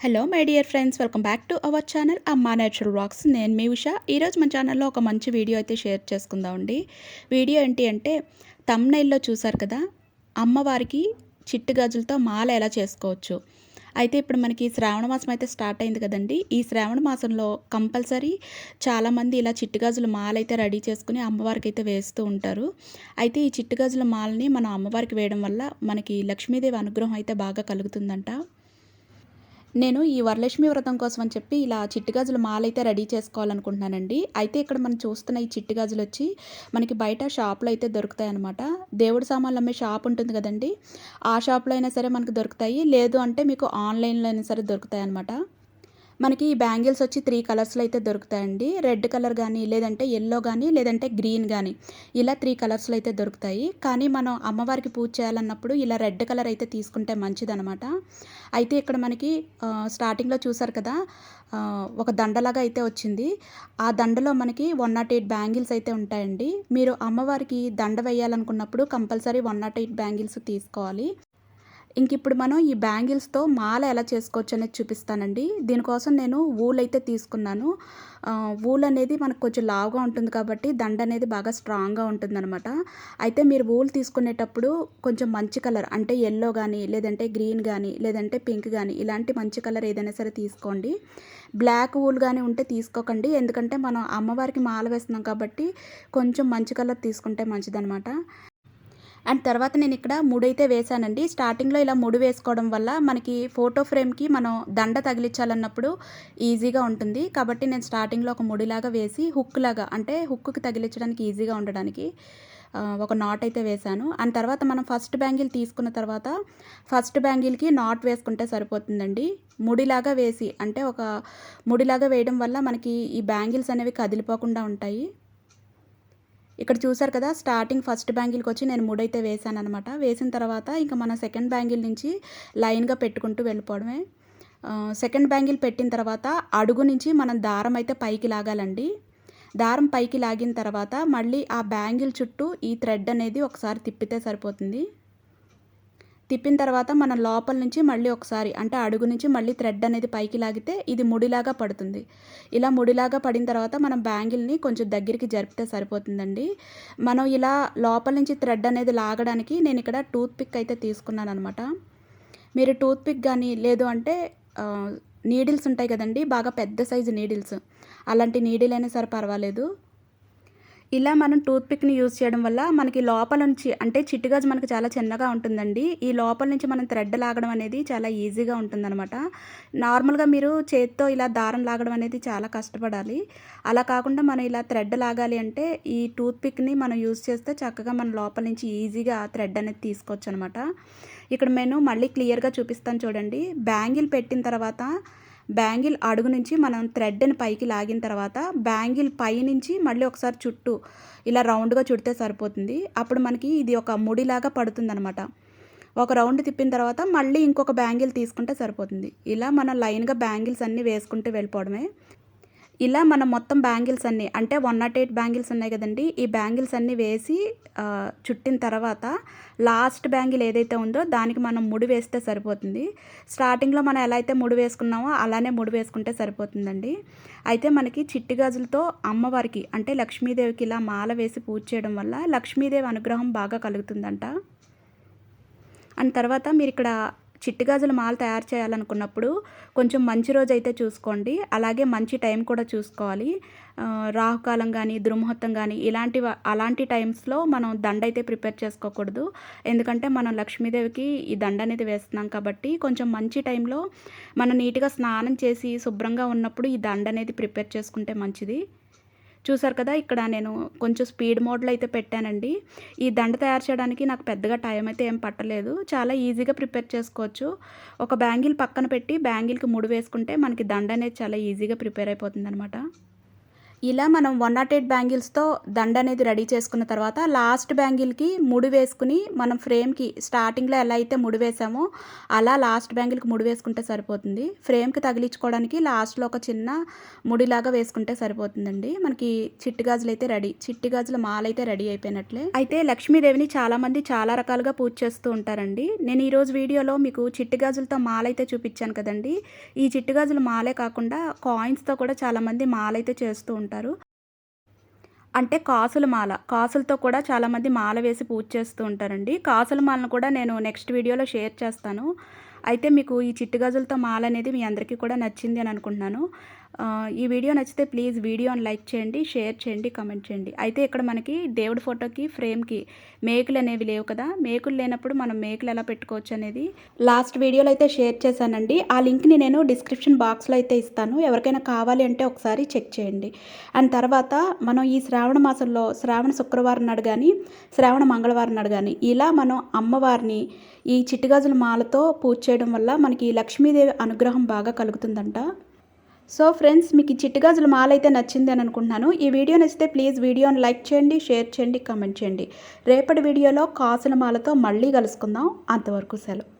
Hello my dear friends, welcome back to our channel అమ్మా natural vlogs. నేను మీ ఉష. ఈరోజు మన ఛానల్లో ఒక మంచి వీడియో అయితే షేర్ చేసుకుందామండి. వీడియో ఏంటి అంటే, థంబ్నెయిల్లో చూసారు కదా, అమ్మవారికి చిట్టు గాజులతో మాల ఎలా చేసుకోవచ్చు. అయితే ఇప్పుడు మనకి శ్రావణ మాసం అయితే స్టార్ట్ అయింది కదండి. ఈ శ్రావణ మాసంలో కంపల్సరీ చాలామంది ఇలా చిట్టు గాజుల మాల అయితే రెడీ చేసుకుని అమ్మవారికి అయితే వేస్తూ ఉంటారు. అయితే ఈ చిట్టు గాజుల మాలని మనం అమ్మవారికి వేయడం వల్ల మనకి లక్ష్మీదేవి అనుగ్రహం అయితే బాగా కలుగుతుందంట. నేను ఈ వరలక్ష్మి వ్రతం కోసం అని చెప్పి ఇలా చిట్టి గాజుల మాలైతే రెడీ చేసుకోవాలనుకుంటున్నానండి. అయితే ఇక్కడ మనం చూస్తున్న ఈ చిట్టి గాజులొచ్చి మనకి బయట షాప్‌లో అయితే దొరుకుతాయనమాట. దేవుడి సామాన్లు అమ్మే షాప్ ఉంటుంది కదండీ! ఆ షాప్‌లో అయినా సరే మనకు దొరుకుతాయి. లేదు అంటే మీకు ఆన్‌లైన్‌లో అయినా సరే దొరుకుతాయనమాట. మనకి ఈ బ్యాంగిల్స్ వచ్చి 3 కలర్స్‌లో అయితే దొరుకుతాయండి. రెడ్ కలర్ గానీ, లేదంటే యెల్లో గానీ, లేదంటే గ్రీన్ గానీ, ఇలా 3 కలర్స్‌లో అయితే దొరుకుతాయి. కానీ మనం అమ్మవారికి పూజ చేయాలన్నప్పుడు ఇలా రెడ్ కలర్ అయితే తీసుకుంటే మంచిదనమాట. అయితే ఇక్కడ మనకి స్టార్టింగ్‌లో చూసారు కదా, ఒక దండలాగా అయితే వచ్చింది. ఆ దండలో మనకి 108 బ్యాంగిల్స్ అయితే ఉంటాయండి. మీరు అమ్మవారికి దండ వేయాలనుకున్నప్పుడు కంపల్సరీ 108 బ్యాంగిల్స్ తీసుకోవాలి. ఇంకిప్పుడు మనం ఈ బ్యాంగిల్స్‌తో మాల ఎలా చేసుకోవచ్చు అనేది చూపిస్తానండి. దీనికోసం నేను వూల్ అయితే తీసుకున్నాను. వూల్ అనేది మనకు కొంచెం లావుగా ఉంటుంది కాబట్టి దండ అనేది బాగా స్ట్రాంగ్‌గా ఉంటుందనమాట. అయితే మీరు వూల్ తీసుకునేటప్పుడు కొంచెం మంచి కలర్ అంటే యెల్లో గానీ, లేదంటే గ్రీన్ గానీ, లేదంటే పింక్ గానీ ఇలాంటి మంచి కలర్ ఏదైనా సరే తీసుకోండి. బ్లాక్ వూల్ గానీ ఉంటే తీసుకోకండి. ఎందుకంటే మనం అమ్మవారికి మాల వేస్తున్నాం కాబట్టి కొంచెం మంచి కలర్ తీసుకుంటే మంచిదనమాట. అండ్ తర్వాత నేనిక్కడ ముడైతే వేశానండి. స్టార్టింగ్‌లో ఇలా ముడి వేసుకోవడం వల్ల మనకి ఫోటో ఫ్రేమ్‌కి మనం దండ తగిలించాలన్నప్పుడు ఈజీగా ఉంటుంది. కాబట్టి నేను స్టార్టింగ్‌లో ఒక ముడిలాగా వేసి హుక్‌లాగా అంటే హుక్‌కి తగిలించడానికి ఈజీగా ఉండడానికి ఒక నాట్ అయితే వేశాను. అండ్ తర్వాత మనం ఫస్ట్ బ్యాంగిల్ తీసుకున్న తర్వాత ఫస్ట్ బ్యాంగిల్‌కి నాట్ వేసుకుంటే సరిపోతుందండి. ముడిలాగా వేసి అంటే ఒక ముడిలాగా వేయడం వల్ల మనకి ఈ బ్యాంగిల్స్ అనేవి కదిలిపోకుండా ఉంటాయి. ఇక్కడ చూసారు కదా, స్టార్టింగ్ ఫస్ట్ బ్యాంగిల్‌కొచ్చి నేను ముడైతే వేశాననమాట. వేసిన తర్వాత ఇంక మన సెకండ్ బ్యాంగిల్ నుంచి లైన్‌గా పెట్టుకుంటూ వెళ్ళిపోవడమే. సెకండ్ బ్యాంగిల్ పెట్టిన తర్వాత అడుగు నుంచి మనం దారం అయితే పైకి లాగాలండి. దారం పైకి లాగిన తర్వాత మళ్ళీ ఆ బ్యాంగిల్ చుట్టూ ఈ థ్రెడ్ అనేది ఒకసారి తిప్పితే సరిపోతుంది. తిప్పిన తర్వాత మనం లోపల నుంచి మళ్ళీ ఒకసారి అంటే అడుగు నుంచి మళ్ళీ థ్రెడ్ అనేది పైకి లాగితే ఇది ముడిలాగా పడుతుంది. ఇలా ముడిలాగా పడిన తర్వాత మనం బ్యాంగిల్‌ని కొంచెం దగ్గరికి జరిపితే సరిపోతుందండి. మనం ఇలా లోపల నుంచి థ్రెడ్ అనేది లాగడానికి నేనిక్కడ టూత్ పిక్ అయితే తీసుకున్నాననమాట. మీరు టూత్ పిక్ గానీ, లేదు అంటే నీడిల్స్ ఉంటాయి కదండీ! బాగా పెద్ద సైజు నీడిల్స్. అలాంటి నీడిల్ అయినా సరే పర్వాలేదు. ఇలా మనం టూత్ పిక్‌ని యూజ్ చేయడం వల్ల మనకి లోపల నుంచి అంటే చిట్టుగాజు మనకు చాలా చిన్నగా ఉంటుందండి. ఈ లోపల నుంచి మనం థ్రెడ్ లాగడం అనేది చాలా ఈజీగా ఉంటుందనమాట. నార్మల్‌గా మీరు చేత్తో ఇలా దారం లాగడం అనేది చాలా కష్టపడాలి. అలా కాకుండా మనం ఇలా థ్రెడ్ లాగాలి అంటే ఈ టూత్ పిక్‌ని మనం యూజ్ చేస్తే చక్కగా మన లోపల నుంచి ఈజీగా థ్రెడ్ అనేది తీసుకోవచ్చనమాట. ఇక్కడ నేను మళ్ళీ క్లియర్‌గా చూపిస్తాను చూడండి. బ్యాంగిల్ పెట్టిన తర్వాత బ్యాంగిల్ అడుగు నుంచి మనం థ్రెడ్‌ని పైకి లాగిన తర్వాత బ్యాంగిల్ పైనుంచి మళ్ళీ ఒకసారి చుట్టూ ఇలా రౌండ్‌గా చుడితే సరిపోతుంది. అప్పుడు మనకి ఇది ఒక ముడిలాగా పడుతుందనమాట. ఒక రౌండ్ తిప్పిన తర్వాత మళ్ళీ ఇంకొక బ్యాంగిల్ తీసుకుంటే సరిపోతుంది. ఇలా మనం లైన్‌గా బ్యాంగిల్స్ అన్నీ వేసుకుంటూ వెళ్ళిపోవడమే. ఇలా మనం మొత్తం బ్యాంగిల్స్ అన్నీ అంటే 108 బ్యాంగిల్స్ ఉన్నాయి కదండీ! ఈ బ్యాంగిల్స్ అన్నీ వేసి చుట్టిన తర్వాత లాస్ట్ బ్యాంగిల్ ఏదైతే ఉందో దానికి మనం ముడి వేస్తే సరిపోతుంది. స్టార్టింగ్‌లో మనం ఎలా అయితే ముడి వేసుకున్నామో అలానే ముడి వేసుకుంటే సరిపోతుందండి. అయితే మనకి చిట్టి గాజులతో అమ్మవారికి అంటే లక్ష్మీదేవికి ఇలా మాల వేసి పూజ చేయడం వల్ల లక్ష్మీదేవి అనుగ్రహం బాగా కలుగుతుందంట. అండ్ తర్వాత మీరిక్కడ చిట్టి గాజుల మాల తయారు చేయాలనుకున్నప్పుడు కొంచెం మంచి రోజైతే చూసుకోండి. అలాగే మంచి టైం కూడా చూసుకోవాలి. రాహుకాలం గానీ, దుర్ముహూర్తం గానీ అలాంటి టైమ్స్‌లో మనం దండైతే ప్రిపేర్ చేసుకోకూడదు. ఎందుకంటే మనం లక్ష్మీదేవికి ఈ దండ అనేది వేస్తున్నాం కాబట్టి కొంచెం మంచి టైంలో మనం నీట్‌గా స్నానం చేసి శుభ్రంగా ఉన్నప్పుడు ఈ దండ అనేది ప్రిపేర్ చేసుకుంటే మంచిది. చూసారు కదా, ఇక్కడ నేను కొంచెం స్పీడ్ మోడ్‌లో అయితే పెట్టానండి. ఈ దండ తయారు చేయడానికి నాకు పెద్దగా టైం అయితే ఏం పట్టలేదు. చాలా ఈజీగా ప్రిపేర్ చేసుకోవచ్చు. ఒక బ్యాంగిల్ పక్కన పెట్టి బ్యాంగిల్‌కి ముడి వేసుకుంటే మనకి దండ అనేది చాలా ఈజీగా ప్రిపేర్ అయిపోతుందనమాట. ఇలా మనం 108 బ్యాంగిల్స్‌తో దండ అనేది రెడీ చేసుకున్న తర్వాత లాస్ట్ బ్యాంగిల్‌కి ముడి వేసుకొని మనం ఫ్రేమ్‌కి స్టార్టింగ్‌లో ఎలా అయితే ముడి వేసామో అలా లాస్ట్ బ్యాంగిల్‌కి ముడి వేసుకుంటే సరిపోతుంది. ఫ్రేమ్‌కి తగిలించుకోవడానికి లాస్ట్‌లో ఒక చిన్న ముడిలాగా వేసుకుంటే సరిపోతుందండి. మనకి చిట్టి గాజులైతే రెడీ. చిట్టి గాజుల మాలైతే రెడీ అయిపోయినట్లే. అయితే లక్ష్మీదేవిని చాలామంది చాలా రకాలుగా పూజ చేస్తూ ఉంటారండి. నేను ఈరోజు వీడియోలో మీకు చిట్టి గాజులతో మాలైతే చూపించాను కదండీ! ఈ చిట్టి గాజుల మాలే కాకుండా కాయిన్స్‌తో కూడా చాలామంది మాలైతే చేస్తూ ఉంటారు. అంటే కాసుల మాల. కాసులతో కూడా చాలామంది మాల వేసి పూజ చేస్తూ ఉంటారండి. కాసుల మాలను కూడా నేను నెక్స్ట్ వీడియోలో షేర్ చేస్తాను. అయితే మీకు ఈ చిట్టి గాజులతో మాల అనేది మీ అందరికీ కూడా నచ్చింది అని అనుకుంటున్నాను. ఈ వీడియో నచ్చితే ప్లీజ్ వీడియోని లైక్ చేయండి, షేర్ చేయండి, కామెంట్ చేయండి. అయితే ఇక్కడ మనకి దేవుడి ఫోటోకి ఫ్రేమ్‌కి మేకులు అనేవి లేవు కదా! మేకులు లేనప్పుడు మనం మేకులు ఎలా పెట్టుకోవచ్చు అనేది లాస్ట్ వీడియోలో అయితే షేర్ చేశానండి. ఆ లింక్‌ని నేను డిస్క్రిప్షన్ బాక్స్‌లో అయితే ఇస్తాను. ఎవరికైనా కావాలి అంటే ఒకసారి చెక్ చేయండి. అండ్ తర్వాత మనం ఈ శ్రావణ మాసంలో శ్రావణ శుక్రవారం నాడు గానీ, శ్రావణ మంగళవారం నాడు గానీ ఇలా మనం అమ్మవారిని ఈ చిట్టి గాజుల మాలతో పూజ చేయడం వల్ల మనకి లక్ష్మీదేవి అనుగ్రహం బాగా కలుగుతుందంట. సో ఫ్రెండ్స్, మీకు ఈ చిట్టి గాజుల మాల అయితే నచ్చింది అని అనుకుంటున్నాను. ఈ వీడియో నచ్చితే ప్లీజ్ వీడియోని లైక్ చేయండి, షేర్ చేయండి, కామెంట్ చేయండి. రేపటి వీడియోలో కాసుల మాలతో మళ్ళీ కలుసుకుందాం. అంతవరకు సెలవు.